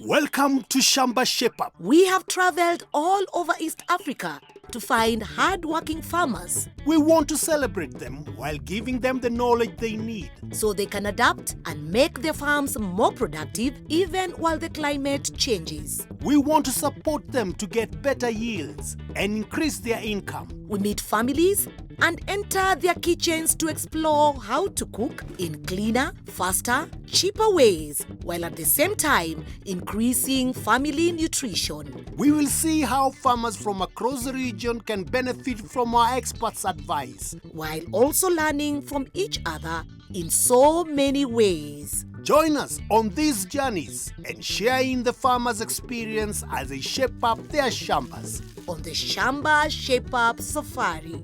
Welcome to Shamba Shape Up. We have traveled all over East Africa to find hard-working farmers. We want to celebrate them while giving them the knowledge they need, so they can adapt and make their farms more productive even while the climate changes. We want to support them to get better yields and increase their income. We meet families and enter their kitchens to explore how to cook in cleaner, faster, cheaper ways, while at the same time increasing family nutrition. We will see how farmers from across the region can benefit from our experts' advice, while also learning from each other in so many ways. Join us on these journeys and share in the farmers' experience as they shape up their shambas on the Shamba Shape Up Safari.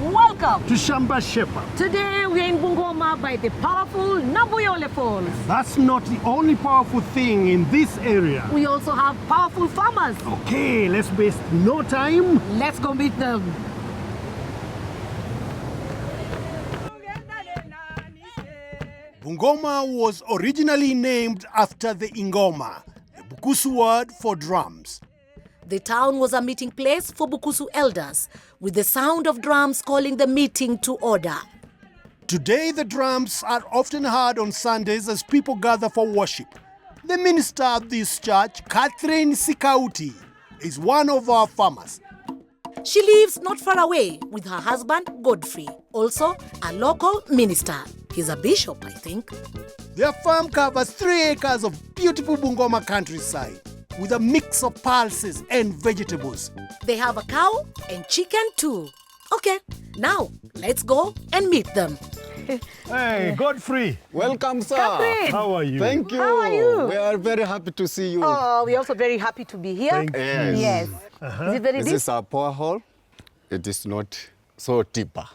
Welcome to Shamba Shape Up. Today we are in Bungoma by the powerful Nabuyole Falls. That's not the only powerful thing in this area. We also have powerful farmers. Okay, let's waste no time. Let's go meet them. Bungoma was originally named after the Ingoma, the Bukusu word for drums. The town was a meeting place for Bukusu elders, with the sound of drums calling the meeting to order. Today, the drums are often heard on Sundays as people gather for worship. The minister of this church, Catherine Scout, is one of our farmers. She lives not far away with her husband, Godfrey, also a local minister. He's a bishop, I think. Their farm covers 3 acres of beautiful Bungoma countryside, with a mix of pulses and vegetables. They have a cow and chicken too. Okay, now let's go and meet them. Hey, Godfrey. Welcome, sir. Catherine. How are you? Thank you. How are you? We are very happy to see you. Oh, we're also very happy to be here. Thank you. Yes. Is it very This deep? is our power hole. It is not so deeper.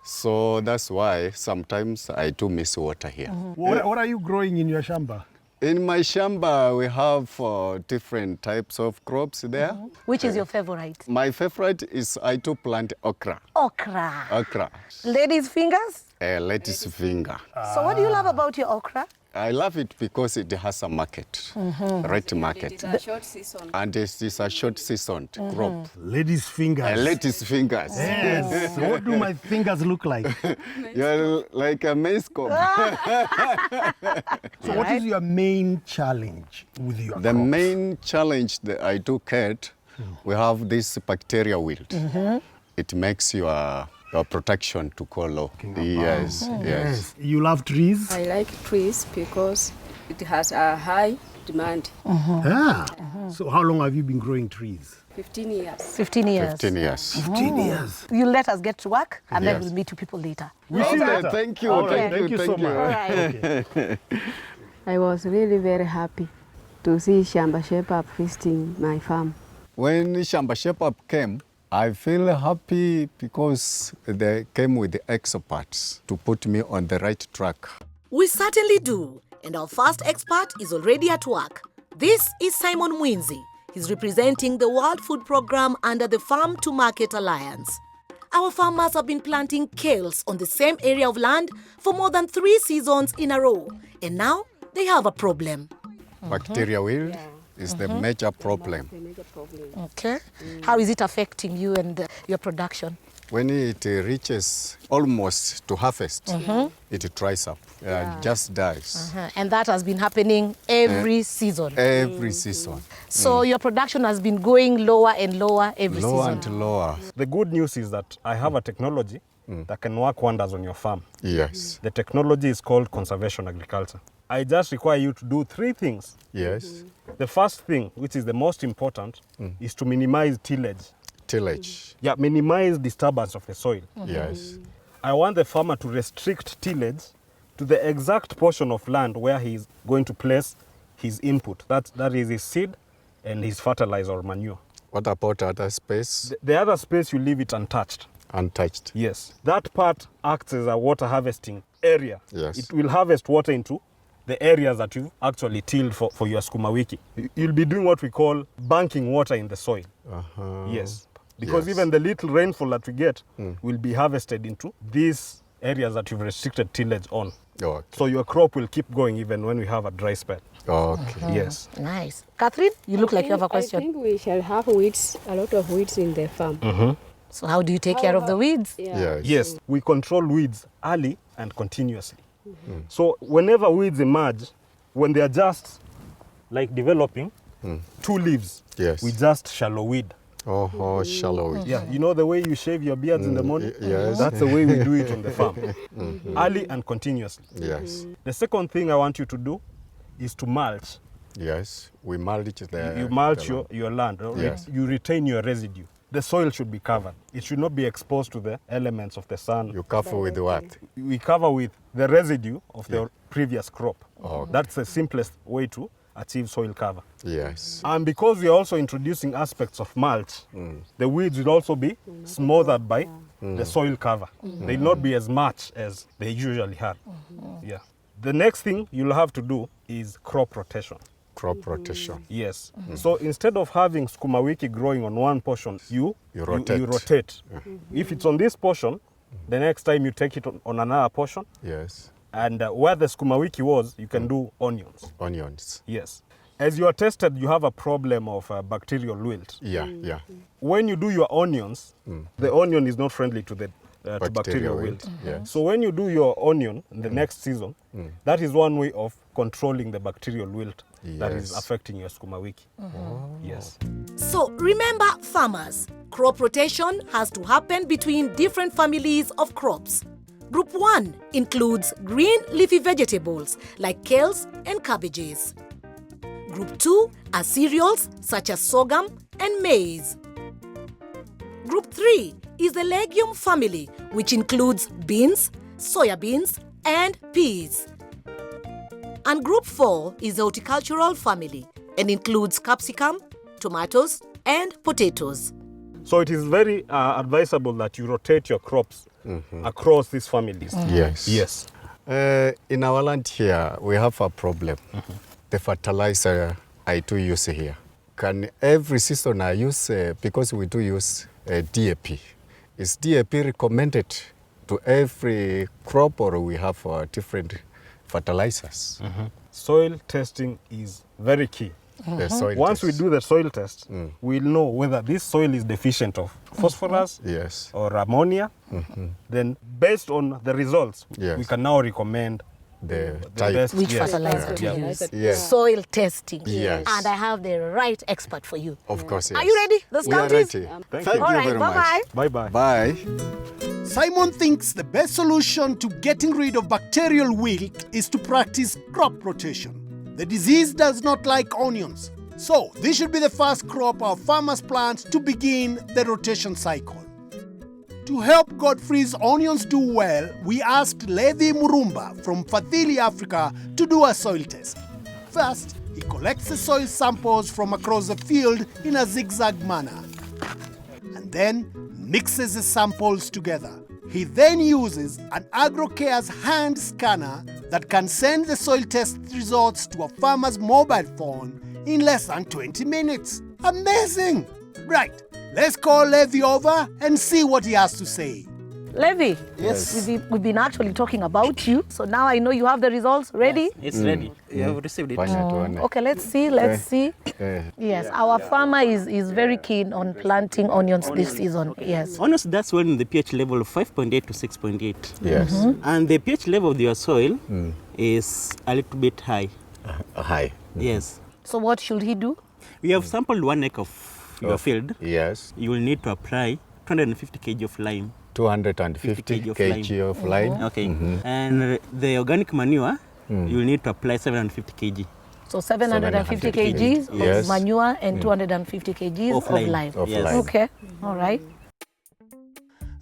So that's why sometimes I do miss water here. What are you growing in your shamba? In my shamba, we have different types of crops there. Which is your favorite? My favorite is I do plant okra. Okra. Okra. Ladies' fingers? Lettuce finger. So what do you love about your okra? I love it because it has a market, right market. It's a short season. And it is a short seasoned crop. Ladies' fingers. Lettuce fingers. Yes. What do my fingers look like? You're like a maize cob. So what is your main challenge with your The crops? main challenge that I do get, we have this bacteria wilt. It makes your protection to go low. Yes, yes. You love trees? I like trees because it has a high demand. Yeah. So how long have you been growing trees? 15 years. 15 years. 15 years. 15 years. You let us get to work and then Yes. we'll meet you people later. We see you Okay, later. thank you, All right, thank you, so thank you. much. All right. Okay. I was really very happy to see Shamba Shape Up visiting my farm. When Shamba Shape Up came, I feel happy because they came with the experts to put me on the right track. We certainly do. And our first expert is already at work. This is Simon Mwinzi. He's representing the World Food Programme under the Farm to Market Alliance. Our farmers have been planting kales on the same area of land for more than 3 seasons in a row. And now they have a problem. Bacteria wilt is the major problem. Okay. How is it affecting you and your production? When it reaches almost to harvest, it dries up, just dies. And that has been happening every season. Every season. So your production has been going lower and lower every Lower season. and lower. The good news is that I have a technology that can work wonders on your farm. Yes. The technology is called conservation agriculture. I just require you to do 3 things. Yes. The first thing, which is the most important, is to minimize tillage. Tillage. Yeah, minimize disturbance of the soil. Yes. I want the farmer to restrict tillage to the exact portion of land where he's going to place his input. That is his seed and his fertilizer or manure. What about other space? The other space, you leave it untouched. Untouched. Yes. That part acts as a water harvesting area. Yes. It will harvest water into the areas that you've actually tilled for your sukuma wiki. You'll be doing what we call banking water in the soil. Yes. Because Yes. even the little rainfall that we get will be harvested into this areas that you've restricted tillage on. Okay. So your crop will keep going even when we have a dry spell. Okay. Yes. Nice. Catherine, you look like you have a question. I think we shall have weeds, a lot of weeds in the farm. So how do you take care of the weeds? Yes. Yes, we control weeds early and continuously. So whenever weeds emerge, when they are just like developing 2 leaves, Yes. we just shallow weed. Oh, shallow. Yeah, you know the way you shave your beards in the morning? yes. That's the way we do it on the farm. Early and continuously. Yes. The second thing I want you to do is to mulch. Yes. We mulch the. You mulch the your land. Yes. You retain your residue. The soil should be covered. It should not be exposed to the elements of the sun. You cover with what? We cover with the residue of the previous crop. Okay. That's the simplest way to achieve soil cover. Yes. And because we are also introducing aspects of mulch, the weeds will also be smothered by the soil cover. They will not be as much as they usually had. Yeah. The next thing you'll have to do is crop rotation. Crop rotation. Yes. So instead of having sukuma wiki growing on one portion, you rotate. You rotate. If it's on this portion, the next time you take it on another portion, Yes. and where the sukuma wiki was, you can do onions. Onions. Yes. As you are tested, you have a problem of bacterial wilt. Yeah. Yeah. When you do your onions, the onion is not friendly to the to bacterial wilt. Yes. So when you do your onion in the next season, that is one way of controlling the bacterial wilt that is Yes. affecting your sukuma wiki. Yes. So remember, farmers, crop rotation has to happen between different families of crops. Group 1 includes green leafy vegetables like kales and cabbages. Group 2 are cereals such as sorghum and maize. Group 3 is the legume family, which includes beans, soya beans, and peas. And Group 4 is the horticultural family and includes capsicum, tomatoes, and potatoes. So it is very advisable that you rotate your crops across these families. Yes. Yes. In our land here, we have a problem. The fertilizer I do use here. Can every season I use, because we do use DAP. Is DAP recommended to every crop, or we have different fertilizers? Soil testing is very key. The soil Once we test. do the soil test, we'll know whether this soil is deficient of phosphorus Yes. or ammonia. Then based on the results, Yes. we can now recommend The the type. best. Which yes. fertilizer to Yeah. use. Yes. Soil testing. Yes. And I have the right expert for you. Of course, yes. Are you ready? The We are scout is? ready. Thank Thank you. All you right, very bye-bye. much. Bye-bye. Bye. Simon thinks the best solution to getting rid of bacterial wilt is to practice crop rotation. The disease does not like onions, so this should be the first crop our farmers plant to begin the rotation cycle. To help Godfrey's onions do well, we asked Levi Murumba from Fadhili, Africa, to do a soil test. First, he collects the soil samples from across the field in a zigzag manner, and then mixes the samples together. He then uses an AgroCare's hand scanner that can send the soil test results to a farmer's mobile phone in less than 20 minutes. Amazing! Right, let's call Levi over and see what he has to say. Levi, Yes. we've been actually talking about you. So now I know you have the results ready. It's ready. You have received it. Okay, let's see. Yes, our farmer is very keen on planting onions this season. Yes. Onions, that's when the pH level of 5.8 to 6.8. Yes. And the pH level of your soil is a little bit high. Hi. Yes. So what should he do? We have sampled 1 acre of your field. Yes. You will need to apply 250 kg of lime. 250 kg of lime. Okay. And the organic manure, you will need to apply 750 kg. So 750 kgs Yes. of manure and 250 kgs Of of lime. lime. Of Yes. lime. Okay, all right.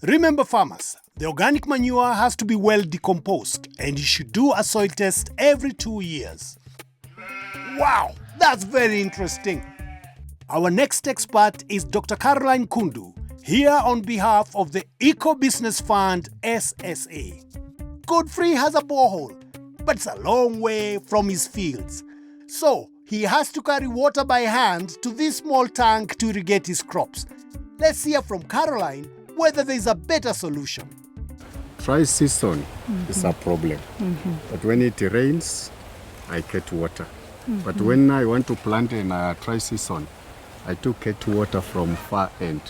Remember, farmers, the organic manure has to be well decomposed, and you should do a soil test every 2 years. Wow, that's very interesting. Our next expert is Dr. Caroline Kundu, here on behalf of the Eco Business Fund SSA. Godfrey has a borehole, but it's a long way from his fields. So he has to carry water by hand to this small tank to irrigate his crops. Let's hear from Caroline whether there's a better solution. Dry season is a problem. But when it rains, I get water. But when I want to plant in a dry season, I do get water from far end.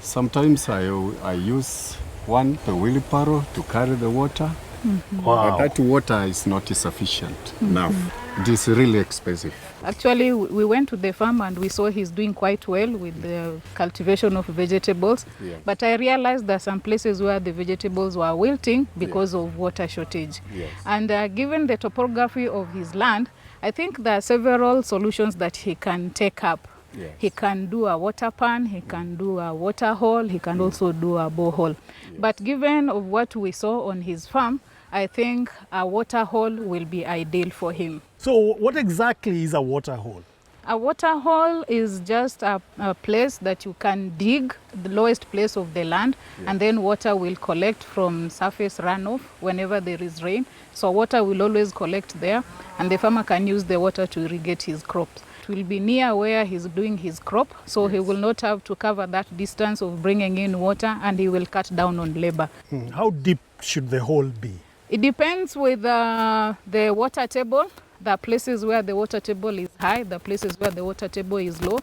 Sometimes I use the wheelbarrow to carry the water. But that water is not sufficient enough. It is really expensive. Actually, we went to the farm and we saw he's doing quite well with the cultivation of vegetables. Yes. But I realized there are some places where the vegetables were wilting because of water shortage. Yes. And given the topography of his land, I think there are several solutions that he can take up. Yes. He can do a water pan, he can do a water hole, he can also do a borehole. But given of what we saw on his farm, I think a water hole will be ideal for him. So what exactly is a water hole? A water hole is just a place that you can dig the lowest place of the land, and then water will collect from surface runoff whenever there is rain. So water will always collect there, and the farmer can use the water to irrigate his crops. It will be near where he's doing his crop, so he will not have to cover that distance of bringing in water, and he will cut down on labor. How deep should the hole be? It depends with the water table. There are places where the water table is high, there are places where the water table is low.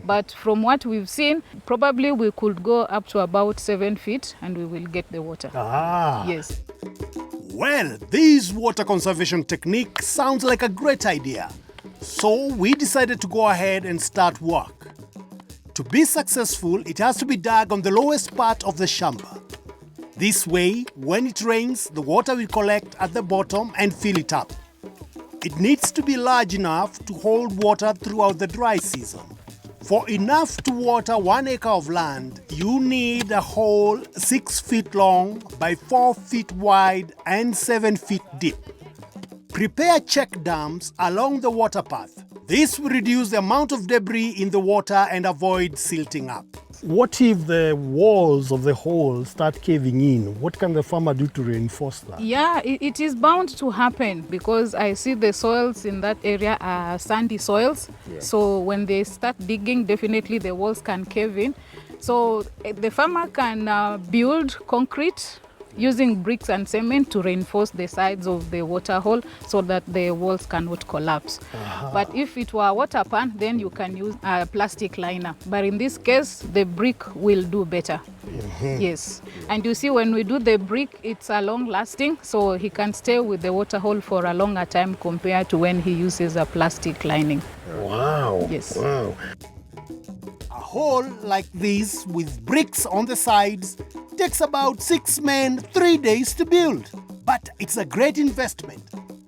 But from what we've seen, probably we could go up to about 7 feet and we will get the water. Yes. Well, this water conservation technique sounds like a great idea. So we decided to go ahead and start work. To be successful, it has to be dug on the lowest part of the shamba. This way, when it rains, the water will collect at the bottom and fill it up. It needs to be large enough to hold water throughout the dry season. For enough to water 1 acre of land, you need a hole 6 feet long by 4 feet wide and 7 feet deep. Prepare check dams along the water path. This will reduce the amount of debris in the water and avoid silting up. What if the walls of the hole start caving in? What can the farmer do to reinforce that? Yeah, it is bound to happen because I see the soils in that area are sandy soils. Yeah. So when they start digging, definitely the walls can cave in. So the farmer can build concrete using bricks and cement to reinforce the sides of the water hole so that the walls cannot collapse. But if it were a water pan, then you can use a plastic liner. But in this case, the brick will do better. Yes. And you see, when we do the brick, it's a long lasting, so he can stay with the water hole for a longer time compared to when he uses a plastic lining. Wow. Yes. Wow. A hole like this with bricks on the sides takes about 6 men, 3 days to build. But it's a great investment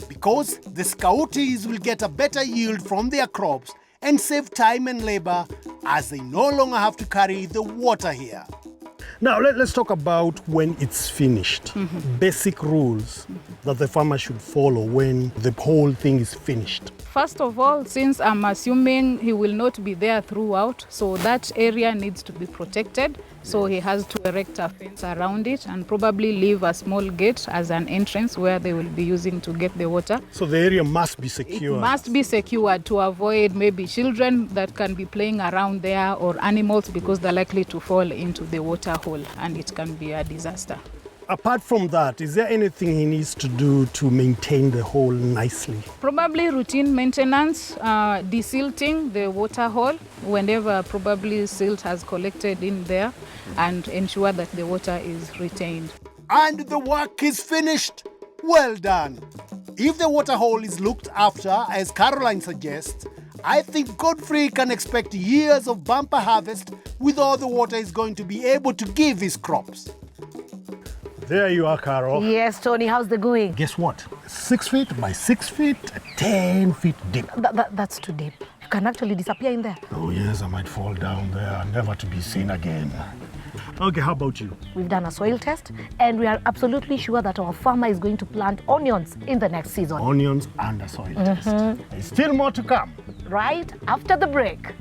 because the Scouties will get a better yield from their crops and save time and labor as they no longer have to carry the water here. Now let's talk about when it's finished. Basic rules that the farmer should follow when the whole thing is finished. First of all, since I'm assuming he will not be there throughout, so that area needs to be protected. So he has to erect a fence around it and probably leave a small gate as an entrance where they will be using to get the water. So the area must be secured. It must be secured to avoid maybe children that can be playing around there or animals because they're likely to fall into the water hole and it can be a disaster. Apart from that, is there anything he needs to do to maintain the hole nicely? Probably routine maintenance, desilting the water hole whenever probably silt has collected in there and ensure that the water is retained. And the work is finished. Well done. If the water hole is looked after, as Caroline suggests, I think Godfrey can expect years of bumper harvest with all the water he's going to be able to give his crops. There you are, Carol. Yes, Tony, how's the going? Guess what? 6 feet by 6 feet, 10 feet deep. That's too deep. You can actually disappear in there. Oh yes, I might fall down there, never to be seen again. Okay, how about you? We've done a soil test and we are absolutely sure that our farmer is going to plant onions in the next season. Onions and a soil test. There's still more to come. Right after the break.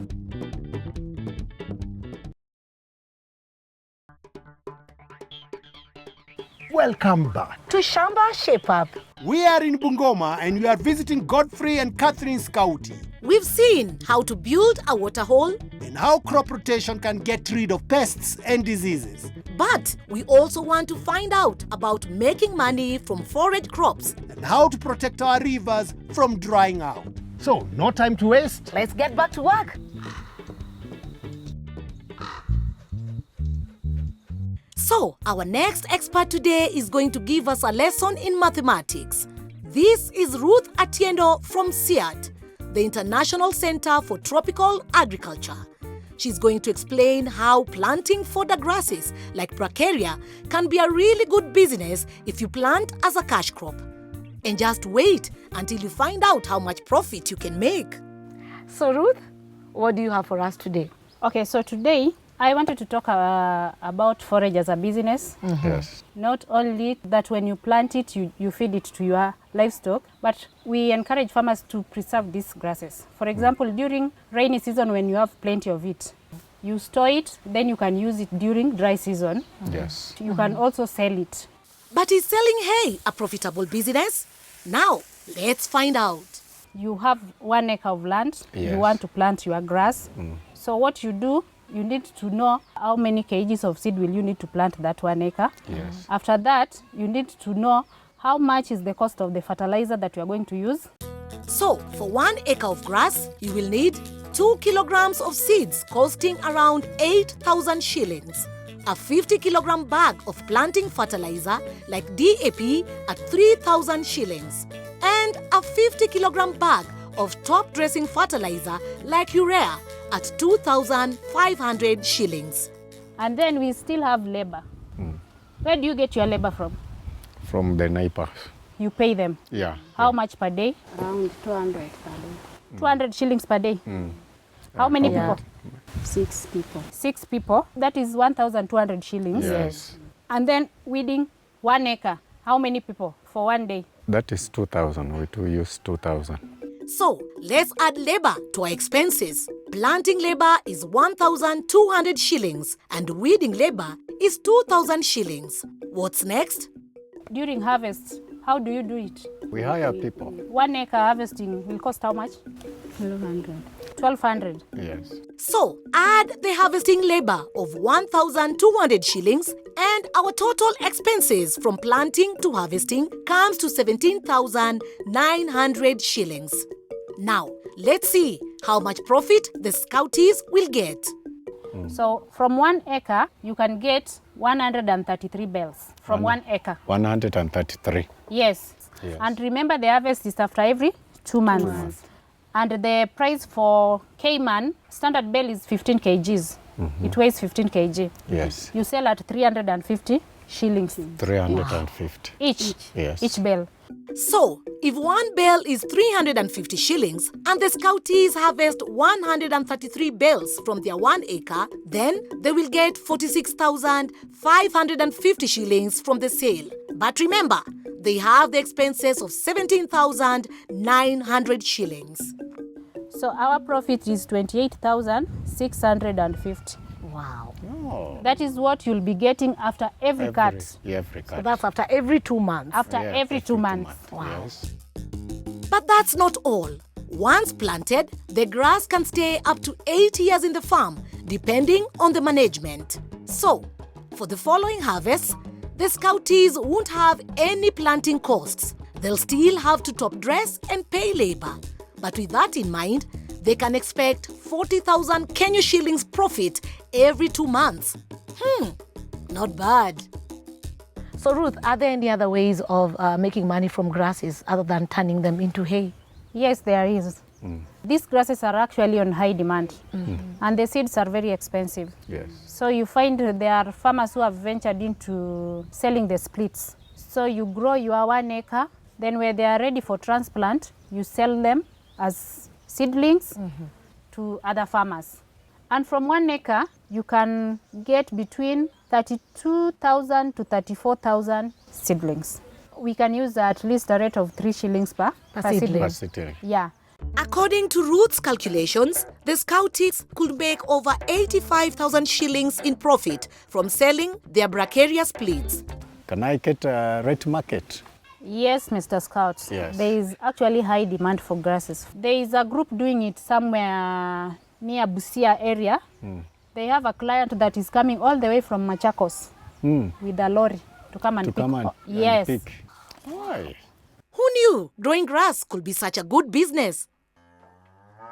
Welcome back. To Shamba Shape Up. We are in Bungoma and we are visiting Godfrey and Catherine Scout. We've seen how to build a water hole And how crop rotation can get rid of pests and diseases. But we also want to find out about making money from forage crops. and how to protect our rivers from drying out. So, no time to waste. Let's get back to work. So, our next expert today is going to give us a lesson in mathematics. This is Ruth Atiendo from CIAT, the International Center for Tropical Agriculture. She's going to explain how planting fodder grasses like bracharia can be a really good business if you plant as a cash crop. And just wait until you find out how much profit you can make. So Ruth, what do you have for us today? Okay, so today I wanted to talk about forage as a business. Yes. Not only that when you plant it, you feed it to your livestock, but we encourage farmers to preserve these grasses. For example, during rainy season when you have plenty of it, you store it, then you can use it during dry season. Yes. You can also sell it. But is selling hay a profitable business? Now, let's find out. You have 1 acre of land, Yes. you want to plant your grass. So what you do, you need to know how many kgs of seed will you need to plant that 1 acre. Yes. After that, you need to know how much is the cost of the fertilizer that you are going to use. So, for 1 acre of grass, you will need 2 kilograms of seeds costing around 8,000 shillings, a 50 kilogram bag of planting fertilizer like DAP at 3,000 shillings, and a 50 kilogram bag of top dressing fertilizer like urea at 2,500 shillings. And then we still have labor. Where do you get your labor from? From the neighbors. You pay them. Yeah. How much per day? Around 200 per day. 200 shillings per day. How many Yeah. people? 6 people. 6 people. That is 1,200 shillings. Yes. And then weeding 1 acre. How many people for 1 day? That is 2,000. We do use 2,000. So, let's add labor to our expenses. Planting labor is 1,200 shillings and weeding labor is 2,000 shillings. What's next? During harvest, how do you do it? We hire people. 1 acre harvesting will cost how much? 1,200. 1,200. Yes. So, add the harvesting labor of 1,200 shillings and our total expenses from planting to harvesting comes to 17,900 shillings. Now, let's see how much profit the Scouties will get. So from 1 acre, you can get 133 bells from 1 acre. 133. Yes. Yes. And remember the harvest is after every 2 months. And the price for Cayman, standard bell is 15 kgs. It weighs 15 kg. Yes. You sell at 350 shillings 350. each. Yes. Each bell. So, if one bale is 350 shillings and the Scouties harvest 133 bales from their 1 acre, then they will get 46,550 shillings from the sale. But remember, they have the expenses of 17,900 shillings. So our profit is 28,650. Wow. That is what you'll be getting after every cut. Every cut. So that's after every 2 months. After Yeah, every 2 months. Wow. Yes. But that's not all. Once planted, the grass can stay up to 8 years in the farm, depending on the management. So, for the following harvests, the Scouties won't have any planting costs. They'll still have to top dress and pay labor. But with that in mind, they can expect 40,000 Kenya shillings profit every 2 months. Not bad. So Ruth, are there any other ways of making money from grasses other than turning them into hay? Yes, there is. These grasses are actually on high demand and the seeds are very expensive. Yes. So you find there are farmers who have ventured into selling the splits. So you grow your 1 acre, then when they are ready for transplant, you sell them as seedlings to other farmers. And from 1 acre, you can get between 32,000 to 34,000 seedlings. We can use at least a rate of 3 shillings per seedling. Seedling. Yeah. According to Ruth's calculations, the Scouties could make over 85,000 shillings in profit from selling their bracharia splits. Can I get a red market? Yes, Mr. Scout. Yes. There is actually high demand for grasses. There is a group doing it somewhere near Busia area. They have a client that is coming all the way from Machakos with a lorry to come and pick. Yes. Why? Who knew growing grass could be such a good business?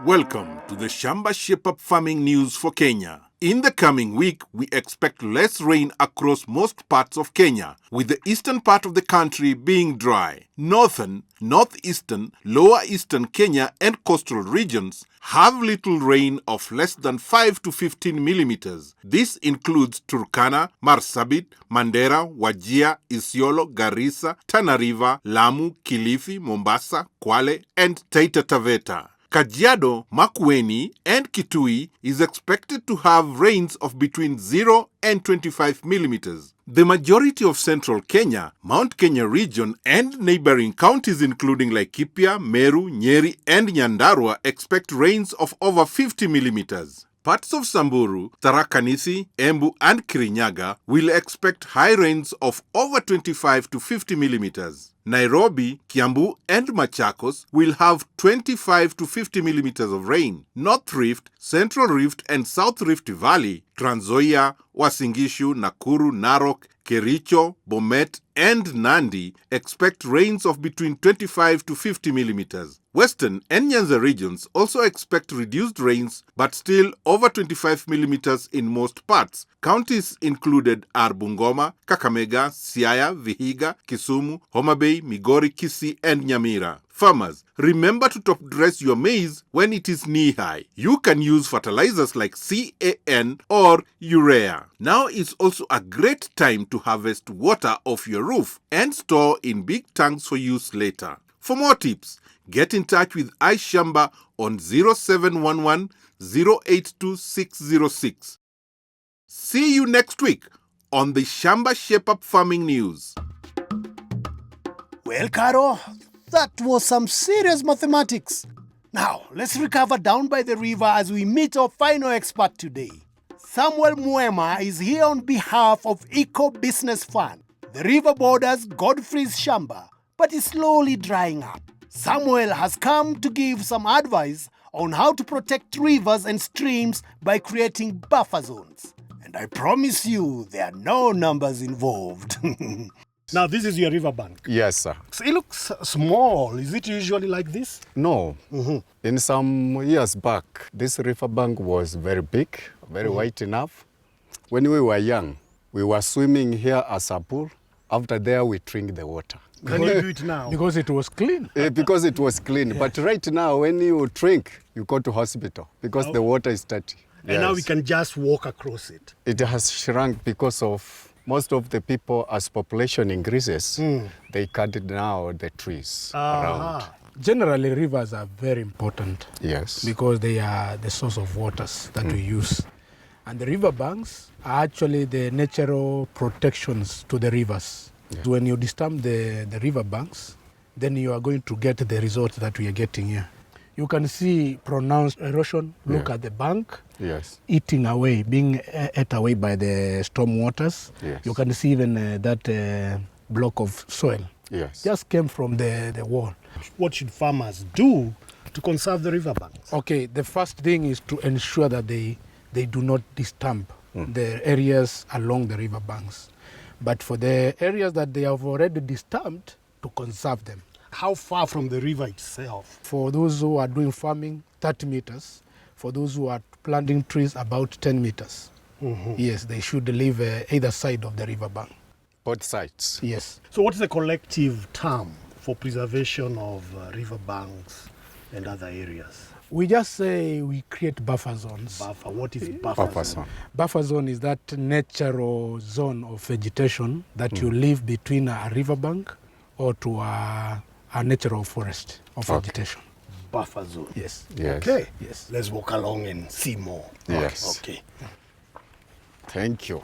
Welcome to the Shamba Shape Up farming news for Kenya. In the coming week, we expect less rain across most parts of Kenya, with the eastern part of the country being dry. Northern, northeastern, lower eastern Kenya and coastal regions have little rain of less than 5 to 15 millimeters. This includes Turkana, Marsabit, Mandera, Wajir, Isiolo, Garissa, Tana River, Lamu, Kilifi, Mombasa, Kwale, and Taita Taveta. Kajiado, Makueni, and Kitui is expected to have rains of between 0 and 25 millimeters. The majority of central Kenya, Mount Kenya region, and neighboring counties including Laikipia, Meru, Nyeri, and Nyandarua expect rains of over 50 millimeters. Parts of Samburu, Tharaka Nithi, Embu, and Kirinyaga will expect high rains of over 25 to 50 millimeters. Nairobi, Kiambu, and Machakos will have 25 to 50 millimeters of rain. North Rift, Central Rift, and South Rift Valley, Trans Nzoia, Uasin Gishu, Nakuru, Narok, Kericho, Bomet, and Nandi expect rains of between 25 to 50 millimeters. Western and Nyanza regions also expect reduced rains, but still over 25 millimeters in most parts. Counties included are Bungoma, Kakamega, Siaya, Vihiga, Kisumu, Homa Bay, Migori, Kisii, and Nyamira. Farmers, remember to top dress your maize when it is knee-high. You can use fertilizers like CAN or urea. Now is also a great time to harvest water off your roof and store in big tanks for use later. For more tips, get in touch with iShamba on 0711 082 606. See you next week on the Shamba Shape Up Farming News. Well, Caro, that was some serious mathematics. Now, let's recover down by the river as we meet our final expert today. Samuel Mwema is here on behalf of Eco Business Fund. The river borders Godfrey's Shamba, but is slowly drying up. Samuel has come to give some advice on how to protect rivers and streams by creating buffer zones. And I promise you, there are no numbers involved. Now, this is your riverbank. Yes, sir. So it looks small. Is it usually like this? No. In some years back, this riverbank was very big, very wide enough. When we were young, we were swimming here as a pool. After there, we drink the water. Can you do it now? Because it was clean. Because it was clean. Yes. But right now, when you drink, you go to hospital because the water is dirty. And now we can just walk across it. It has shrunk because of most of the people, as population increases, they cut now the trees around. Generally, rivers are very important. Yes. Because they are the source of waters that we use. And the riverbanks are actually the natural protections to the rivers. Yeah. When you disturb the riverbanks, then you are going to get the result that we are getting here. You can see pronounced erosion. Look at the bank. Yes. Eating away, being ate away by the storm waters. Yes. You can see even that block of soil. Yes. Just came from the wall. What should farmers do to conserve the riverbanks? Okay, the first thing is to ensure that they do not disturb the areas along the riverbanks. But for the areas that they have already disturbed, to conserve them. How far from the river itself? For those who are doing farming, 30 meters. For those who are planting trees, about 10 meters. Yes, they should live either side of the riverbank. Both sides? Yes. So what is the collective term for preservation of riverbanks and other areas? We just say we create buffer zones. Buffer. What is buffer zone? Buffer zone is that natural zone of vegetation that you live between a riverbank or to a natural forest of vegetation. Buffer zone. Yes. Okay. Yes. Let's walk along and see more. Yes. Okay. Thank you.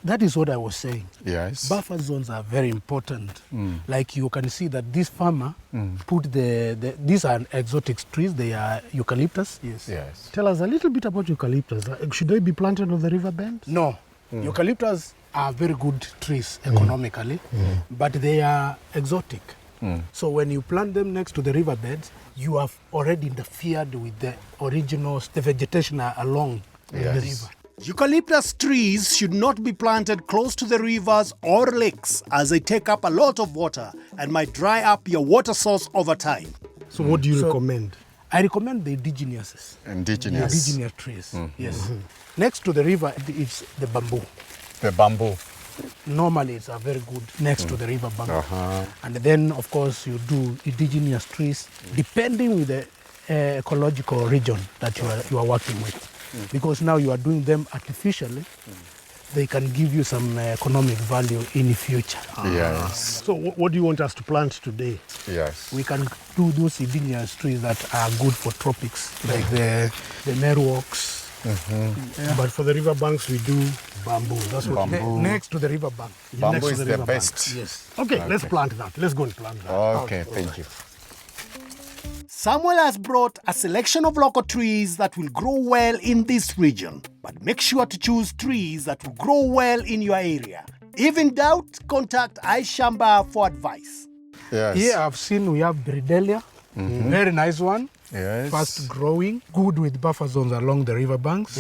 That is what I was saying. Yes. Buffer zones are very important. Like you can see that this farmer put these are exotic trees. They are eucalyptus. Yes. Tell us a little bit about eucalyptus. Should they be planted on the riverbed? No. Eucalyptus are very good trees economically, but they are exotic. So when you plant them next to the riverbeds, you have already interfered with the original vegetation along the river. Eucalyptus trees should not be planted close to the rivers or lakes as they take up a lot of water and might dry up your water source over time. So what do you recommend? I recommend the indigenous. Indigenous trees, yes. Next to the river is the bamboo. The bamboo. Normally it's a very good next to the river bank. And then of course you do indigenous trees depending with the ecological region that you are working with. Because now you are doing them artificially, they can give you some economic value in the future. Yes. So what do you want us to plant today? Yes. We can do those indigenous trees that are good for tropics, like the merwoks. But for the river banks, we do bamboo. That's what next to the river bank. Bamboo is the best. Yes. Okay, let's plant that. Let's go and plant that. Okay, thank you. Samuel has brought a selection of local trees that will grow well in this region. But make sure to choose trees that will grow well in your area. If in doubt, contact iShamba for advice. Yes. Here I've seen we have Bridelia, very nice one. Yes. Fast growing, good with buffer zones along the river banks.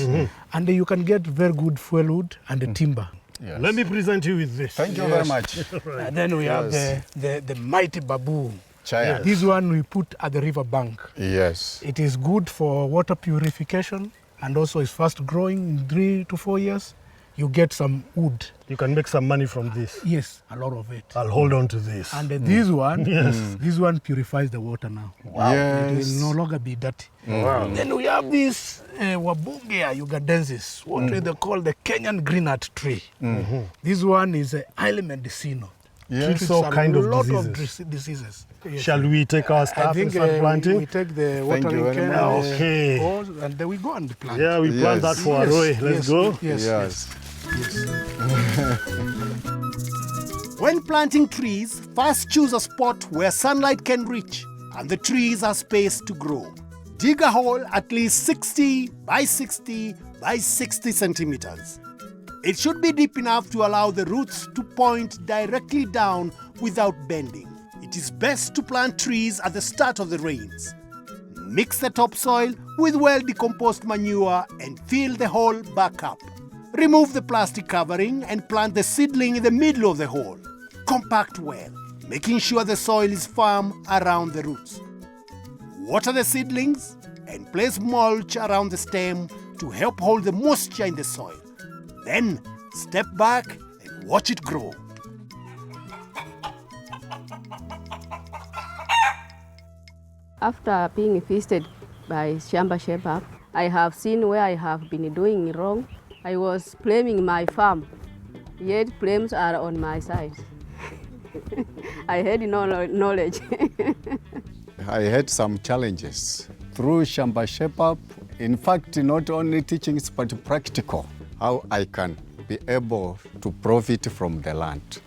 And you can get very good fuel wood and timber. Yes. Let me present you with this. Thank you very much. And then we have the mighty babu. Giant. This one we put at the river bank. Yes. It is good for water purification and also is fast growing in 3 to 4 years. You get some wood. You can make some money from this. Yes, a lot of it. I'll hold on to this. And this one, this one purifies the water now. Wow. Yes. It will no longer be dirty. Wow. Then we have this Wabungia ugandensis, what they call the Kenyan greenheart tree. This one is highly medicinal. Treats all kind of diseases. Yes. Shall we take our staff and start planting? We take the watering can and then we go and plant. Yeah, we plant that for Aroe. Let's go. Yes. When planting trees, first choose a spot where sunlight can reach and the trees are spaced to grow. Dig a hole at least 60 by 60 by 60 centimeters. It should be deep enough to allow the roots to point directly down without bending. It is best to plant trees at the start of the rains. Mix the topsoil with well-decomposed manure and fill the hole back up. Remove the plastic covering and plant the seedling in the middle of the hole. Compact well, making sure the soil is firm around the roots. Water the seedlings and place mulch around the stem to help hold the moisture in the soil. Then step back and watch it grow. After being visited by Shamba Shape Up, I have seen where I have been doing wrong. I was blaming my farm, yet blames are on my side. I had no knowledge. I had some challenges. Through Shamba Shape Up, in fact, not only teaching, but practical, how I can be able to profit from the land.